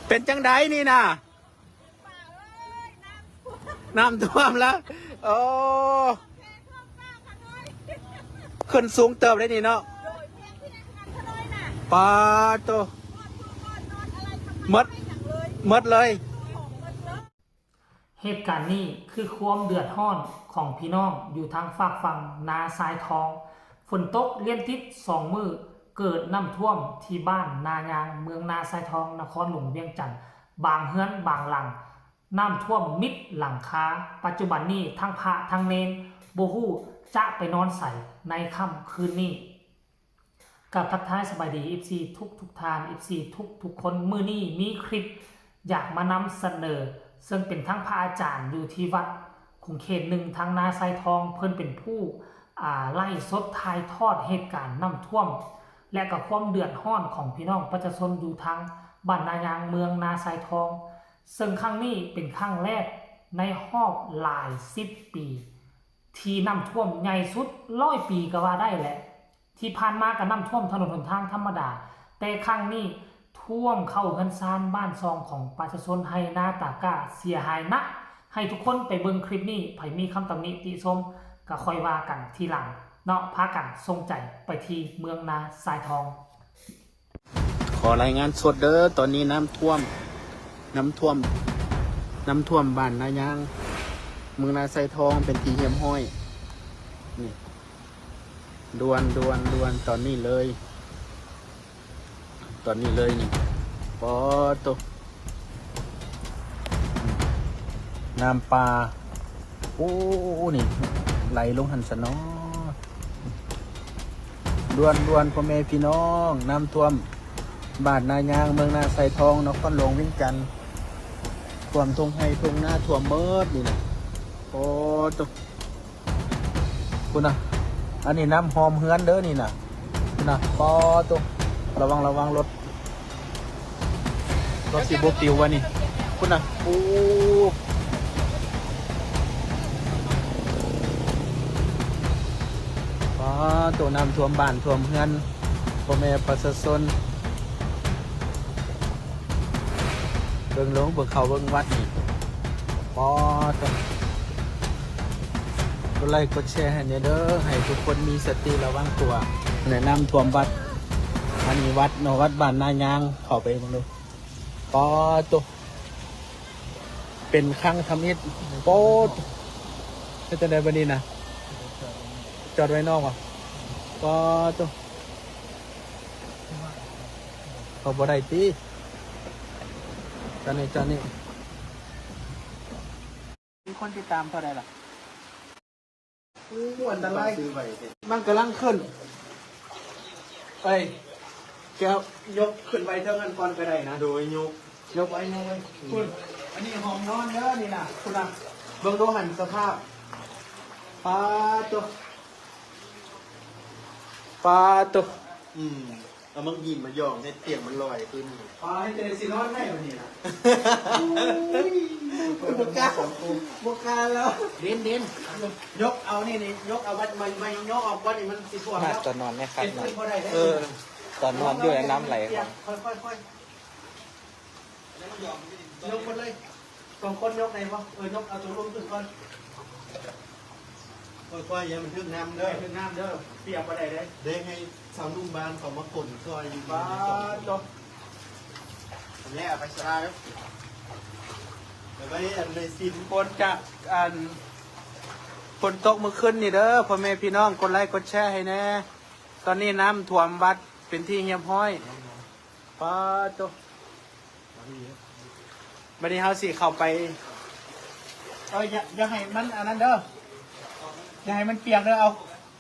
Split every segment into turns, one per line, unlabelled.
เป็นจังไดนี่นะน้ำท่วมแล้วโอ้ขึ้นสูงเติบได้นี่เนาะปาโตมดเลย
เหตุการณ์นี้คือความเดือดร้อนของพี่น้องอยู่ทางฝากฝั่งนาทรายทองฝนตกเลี้ยนติด2 มื้อเกิดน้ำท่วมที่บ้านนายางเมืองนาทรายทองนครหลวงเวียงจันทร์บางเฮือนบางหลังน้ำท่วมมิดหลังคาปัจจุบันนี้ทั้งพระทั้งเนนบ่ฮู้จะไปนอนใส่ในค่ำคืนนี้กับทักทายสบายดี FC ทุกทาน FC ทุกคนมื้อนี้มีคลิปอยากมานำเสนอซึ่งเป็นทั้งพระอาจารย์อยู่ที่วัดคงเขตหนึ่งทางนาทรายทองเพิ่นเป็นผู้ไล่สดทายทอดเหตุการณ์น้ำท่วมและกับความเดือดร้อนของพี่น้องประชาชนอยู่ทางบ้านนายางเมืองนาทรายทองซึ่งครั้งนี้เป็นครั้งแรกในรอบหลาย10 ปีที่น้ำท่วมใหญ่สุด100 ปีก็ว่าได้แหละที่ผ่านมาก็น้ำท่วมถนนหนทางธรรมดาแต่ครั้งนี้ท่วมเข้าเฮือนซานบ้านซองของประชาชนให้นาตากาเสียหายนักให้ทุกคนไปเบิ่งคลิปนี้ไผมีคำตำหนิติชมก็ค่อยว่ากันทีหลังเนาะพากันส่งใจไปที่เมืองนาทรายทอง
ขอรายงานสดเด้อตอนนี้น้ำท่วมบ้านนายางเมืองนาทรายทองเป็นที่เหี่ยมห้อยนี่ด่วนตอนนี้เลยนี่ปอโตน้ำปลาโอ้นี่ไหลลงหันสนอด่วนพ่อแม่พี่น้องน้ำท่วมบ้านนายางเมืองนาทรายทองนครหลวงเวียงจันทร์ท่วมทงไห้ทงหน้าท่วมเมิดนี่นะโอ้โตคุณนะอันนี้น้ำหอมเฮือนเด้อนี่นะคุณนะปอโตระวังรถสีโบปิววะนี่คุณนะโอ้ตัวน้ำท่วมบ้านท่วมเฮือนพ่อแม่ประชาชนเบิ่งลงเบิ่งเขาเบิ่งวัดนี่ปอตัวกดไลค์กดแชร์ให้เนี่ยเด้อให้ทุกคนมีสติระวังตัวแนะนำท่วมวัดอันนี้วัดเนาะวัดบ้านนายางเข้าไปเบิ่งดูปอตัวเป็นครั้งทำอิฐปอตัวจะได้บันนี้นะจอดไว้นอกอ่ะปอตัวเขาบ่ได้ตีตอนนี้มีคนติดตามเท่าไหร่ล่ะอันตรายมันกำลังขึ้นเอ้ยแกยกขึ้นไปเท่านั้นก่อนก็ได้นะโดยยกไว้คุณอันนี้ห้องนอนเด้อนี่นะคุณนะเบิ่งดูหันสภาพปลาตัว
เอามังยิมมาย่องให้เตียงมันลอยขึ้น
ปลาให้เจริญสินอนได้วันนี้นะบุกกาแล้วเด่นยกเอานี่ยกเอาวัดมันยกออกวัดนี่มันสิท่วมแล้ว
ตอนนอนไหมครับ
ตอน
นอนด้วยน้ำไหลครับ
ค่อยยกคนเลย2 คนยกไหนวะยกเอาตัวลงขึ้นก่อน
ค่อยๆอย่ามันทึ่งน้ำเด้อ
เปียกไปได้เลย
เด้งให้สาวนุ่มบานเขามาขนซอยอยู่
บ้าจบ
นี่ไปสลาครับเดี๋ยวไปอันในซิน
คนจากฝนตกเมื่อคืนนี่เด้อพ่อแม่พี่น้องกดไลค์กดแชร์ให้แน่ตอนนี้น้ำท่วมวัดเป็นที่เหี่ยมห้อยป้าโตบัดนี้เฮาสิเข้าไปอย่าให้มันอันนั้นเด้ออย่าให้มันเปียกเด้อ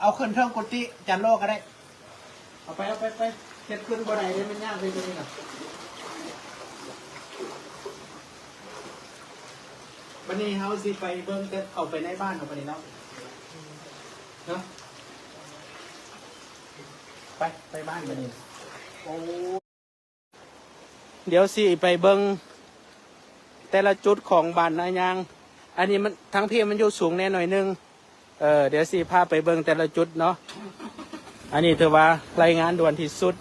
เอาขึ้นเทิงกุฏิจันโลก็ได้เอาไปเฮ็ดขึ้นบ่ได้เลยมันยากเลยตัวนี้น่ะบัดนี้เฮาสิไปเบิ่งแต่เข้าไปในบ้านของบัดนี้เนาะไปบ้านบัดนี้โอ้เดี๋ยวสิไปเบิ่งแต่ละจุดของบ้านนายางอันนี้มันทั้งพี่มันอยู่สูงแน่หน่อยนึงเดี๋ยวสิพาไปเบิ่งแต่ละจุดเนาะอันนี้ถือว่ารายงานด่วนที่สุด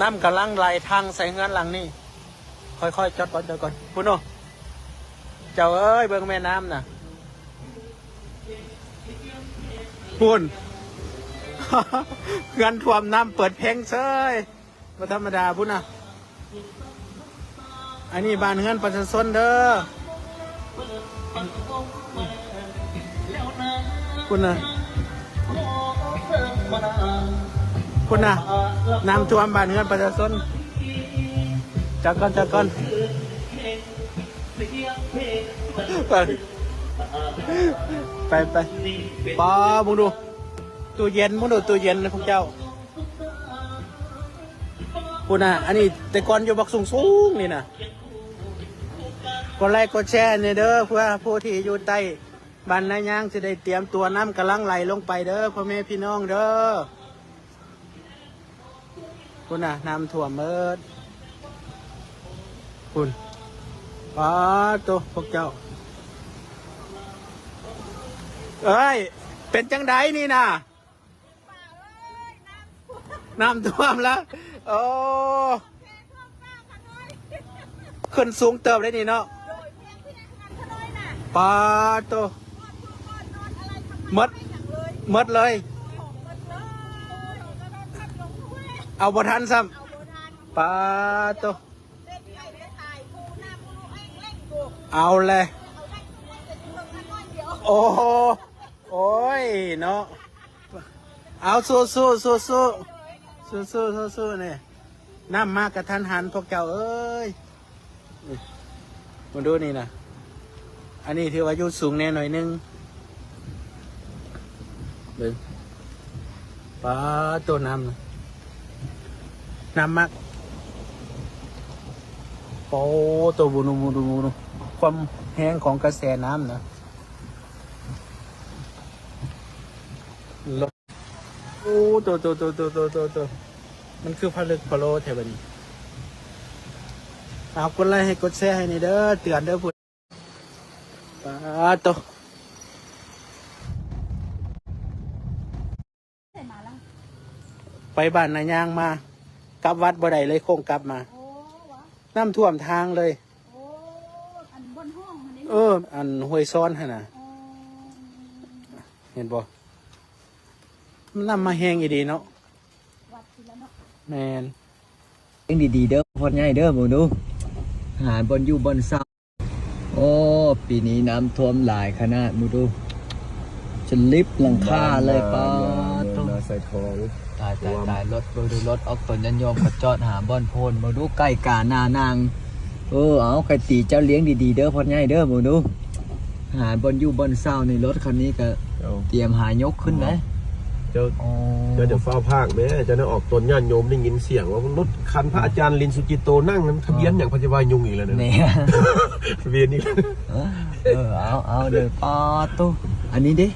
น้ำกำลังไหลทางใส่เงินหลังนี่ ค่อยๆจอดก่อนพุ่นโนเจ้าเอ้ยเบิ่งแม่น้ำน่ะพุ่น เงินท่วมน้ำเปิดเพลงเซยบ่ธรรมดาพุ่นน่ะอันนี้บ้านเฮือนประชาชนเด้อพุ่นน่ะน้ำท่วมบ้านเฮือนประชาชนจักก่อนไปปอมึงดูตู้เย็นมึงดูตู้เย็นนะพวกเจ้าพุ่นน่ะอันนี้แต่ก่อนอยู่บักสูงนี่น่ะกดไลค์กดแชร์เนี่ยเด้อเพื่อผู้ที่อยู่ใต้บ้านนายางจะได้เตรียมตัวน้ำกำลังไหลลงไปเด้อพ่อแม่พี่น้องเด้อพุ่นน่ะน้ำท่วมเมิดพุ่นป้าตัวพวกเจ้าเอ้ยเป็นจังไดนี่น่ะน้ำท่วมแล้วโอ้ขึ้นสูงเติบได้นี่เนาะป้าตัวมดเลยเอาบ่ทันซ้ำป้าตัวเอาเลยโอ้โหโอ้ยเนาะเอาสู้เนี่ยน้ำมากกระทันหันพวกเจ้าเอ้ยมาดูนี่นะอันนี้ถือว่าอยู่สูงแน่หน่อยนึงเบิ่งป้าตัวน้ำมากโอ้ตัวบูนูความแห้งของกระแสน้ำนะโอ้ตัวมันคือผลึกพะโล้แถวนี้เอากดไลค์ให้กดแชร์ให้นี่เด้อเตือนเด้อพุ่นป้าตัวไปบ้านนายางมากลับวัดบ่ได้เลยโค้งกลับมาน้ำท่วมทางเลยอันห้วยซ้อนฮะนะเห็นบ่มันน้ำมาแห้งอีดีเนาะแมน
เลี้ยงดีๆเด้อพอดง่ายเด้อหมูดูหาบนอยู่บนเสาโอ้ปีนี้น้ำท่วมหลายขนาดหมูดูจะลิฟต์หลังคาเลยป้าต้องใส่ทองตายรถดูรถออกตนยันยอมกระจอดหาบอนโพนหมูดูใกล้กานานางเอาใครตีเจ้าเลี้ยงดีๆเด้อพอดง่ายเด้อหมูดูหาบนอยู่บนเสาในรถคันนี้ก็เตรียมหายกขึ้นนะ
เจะเฝ้าภาคแม่จะได้ออกตนญาติโยมได้ยินเสียงว่ารถคันพระอาจารย์ลินสุจิโตนั่งนั้นทะเบียนอย่างพระเจ้ายุงอีกแล้วเนี่ยทะเบียนนี่
เอาเด้อป้าตู้อันนี้ดิ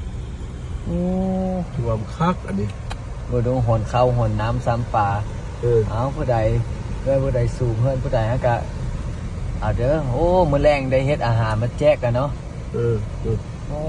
โอ้
รวมคักอันนี้
บ่ดูหอนเข้าหอนน้ำซ้ำป่าเอาผู้ใดสูงเพื่อนผู้ใดฮะกะเอาเด้อโอ้มื้อแรงได้เฮ็ดอาหารมาแจกกันเนาะโอ้